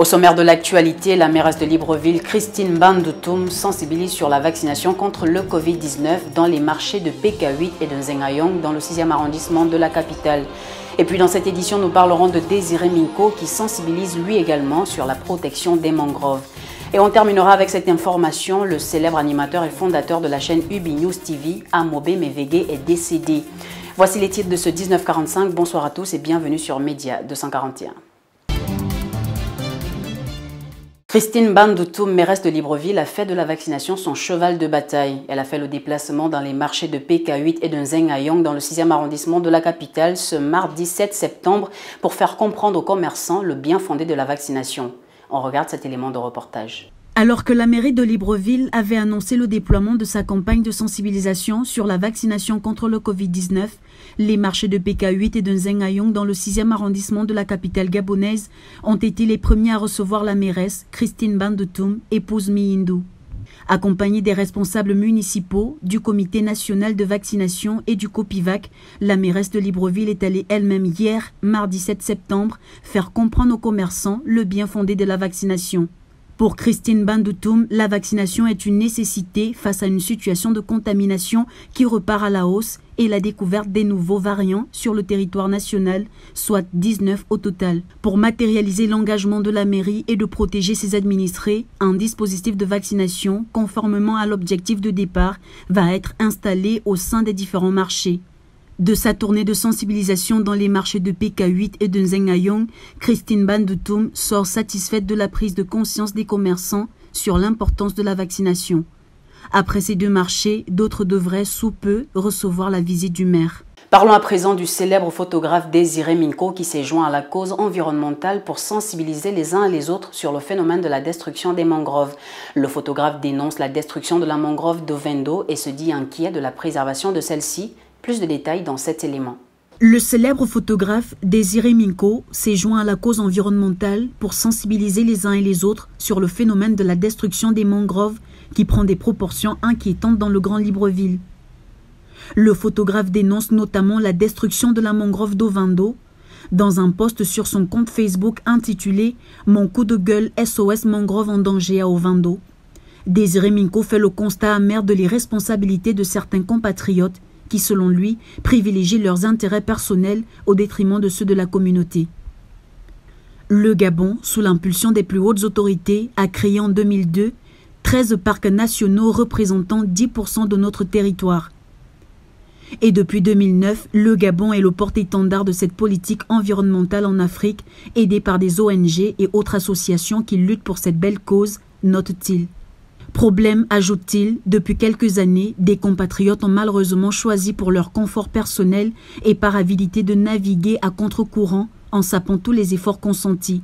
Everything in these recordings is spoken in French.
Au sommaire de l'actualité, la mairesse de Libreville, Christine Bandoutoum, sensibilise sur la vaccination contre le Covid-19 dans les marchés de PK8 et de Zengayong dans le 6e arrondissement de la capitale. Et puis dans cette édition, nous parlerons de Désiré Minko qui sensibilise lui également sur la protection des mangroves. Et on terminera avec cette information, le célèbre animateur et fondateur de la chaîne Ubi News TV, Amobe Mevege, est décédé. Voici les titres de ce 1945. Bonsoir à tous et bienvenue sur Média 241. Christine Bandoutoum, mairesse de Libreville, a fait de la vaccination son cheval de bataille. Elle a fait le déplacement dans les marchés de PK8 et de Zengayong dans le 6e arrondissement de la capitale ce mardi 7 septembre pour faire comprendre aux commerçants le bien fondé de la vaccination. On regarde cet élément de reportage. Alors que la mairie de Libreville avait annoncé le déploiement de sa campagne de sensibilisation sur la vaccination contre le Covid-19, les marchés de PK8 et de Zengayong dans le 6e arrondissement de la capitale gabonaise ont été les premiers à recevoir la mairesse Christine Bandoutoum, épouse Mihindou. Accompagnée des responsables municipaux, du comité national de vaccination et du Copivac, la mairesse de Libreville est allée elle-même hier, mardi 7 septembre, faire comprendre aux commerçants le bien fondé de la vaccination. Pour Christine Bandoutoum, la vaccination est une nécessité face à une situation de contamination qui repart à la hausse et la découverte des nouveaux variants sur le territoire national, soit 19 au total. Pour matérialiser l'engagement de la mairie et de protéger ses administrés, un dispositif de vaccination, conformément à l'objectif de départ, va être installé au sein des différents marchés. De sa tournée de sensibilisation dans les marchés de PK8 et de Zengayong, Christine Bandoutoum sort satisfaite de la prise de conscience des commerçants sur l'importance de la vaccination. Après ces deux marchés, d'autres devraient sous peu recevoir la visite du maire. Parlons à présent du célèbre photographe Désiré Minko qui s'est joint à la cause environnementale pour sensibiliser les uns et les autres sur le phénomène de la destruction des mangroves. Le photographe dénonce la destruction de la mangrove d'Ovendo et se dit inquiet de la préservation de celle-ci. Plus de détails dans cet élément. Le célèbre photographe Désiré Minko s'est joint à la cause environnementale pour sensibiliser les uns et les autres sur le phénomène de la destruction des mangroves qui prend des proportions inquiétantes dans le Grand Libreville. Le photographe dénonce notamment la destruction de la mangrove d'Ovendo dans un post sur son compte Facebook intitulé « Mon coup de gueule SOS mangrove en danger à Ovendo ». Désiré Minko fait le constat amer de l'irresponsabilité de certains compatriotes qui, selon lui, privilégient leurs intérêts personnels au détriment de ceux de la communauté. Le Gabon, sous l'impulsion des plus hautes autorités, a créé en 2002 13 parcs nationaux représentant 10% de notre territoire. Et depuis 2009, le Gabon est le porte-étendard de cette politique environnementale en Afrique, aidé par des ONG et autres associations qui luttent pour cette belle cause, note-t-il. Problème, ajoute-t-il, depuis quelques années, des compatriotes ont malheureusement choisi pour leur confort personnel et par avidité de naviguer à contre-courant en sapant tous les efforts consentis.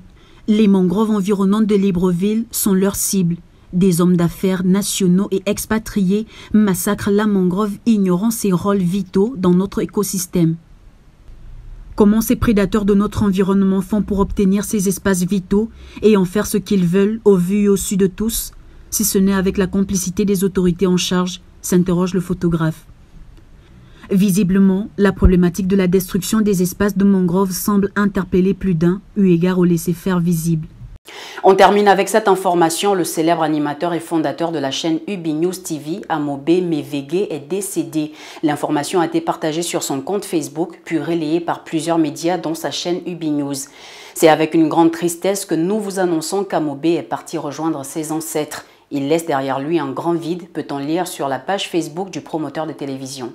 Les mangroves environnantes de Libreville sont leur cible. Des hommes d'affaires nationaux et expatriés massacrent la mangrove ignorant ses rôles vitaux dans notre écosystème. Comment ces prédateurs de notre environnement font pour obtenir ces espaces vitaux et en faire ce qu'ils veulent au vu et au su de tous, si ce n'est avec la complicité des autorités en charge, s'interroge le photographe. Visiblement, la problématique de la destruction des espaces de mangroves semble interpeller plus d'un, eu égard au laisser-faire visible. On termine avec cette information. Le célèbre animateur et fondateur de la chaîne Ubi News TV, Amobe Mevege, est décédé. L'information a été partagée sur son compte Facebook, puis relayée par plusieurs médias, dont sa chaîne Ubi News. C'est avec une grande tristesse que nous vous annonçons qu'Amobe est parti rejoindre ses ancêtres. Il laisse derrière lui un grand vide, peut-on lire sur la page Facebook du promoteur de télévision.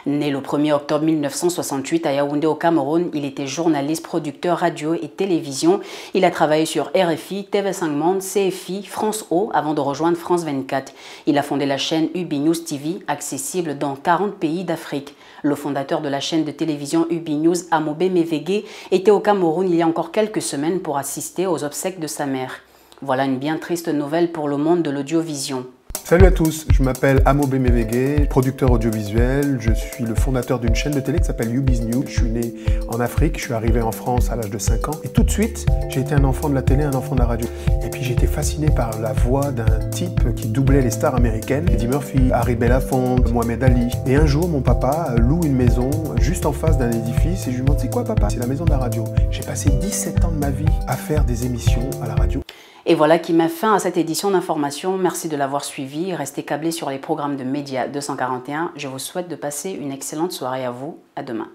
Né le 1er octobre 1968 à Yaoundé au Cameroun, il était journaliste, producteur radio et télévision. Il a travaillé sur RFI, TV5 Monde, CFI, France O avant de rejoindre France 24. Il a fondé la chaîne Ubi News TV, accessible dans 40 pays d'Afrique. Le fondateur de la chaîne de télévision Ubi News, Amobe Mevege, était au Cameroun il y a encore quelques semaines pour assister aux obsèques de sa mère. Voilà une bien triste nouvelle pour le monde de l'audiovisuel. Salut à tous, je m'appelle Amobe Mevege, producteur audiovisuel. Je suis le fondateur d'une chaîne de télé qui s'appelle UBiz News. Je suis né en Afrique, je suis arrivé en France à l'âge de 5 ans. Et tout de suite, j'ai été un enfant de la télé, un enfant de la radio. Et puis j'ai été fasciné par la voix d'un type qui doublait les stars américaines. Eddie Murphy, Harry Belafonte, Mohamed Ali. Et un jour, mon papa loue une maison juste en face d'un édifice. Et je lui demande, c'est quoi papa? C'est la maison de la radio. J'ai passé 17 ans de ma vie à faire des émissions à la radio. Et voilà qui met fin à cette édition d'information. Merci de l'avoir suivi. Restez câblés sur les programmes de Média 241. Je vous souhaite de passer une excellente soirée à vous. À demain.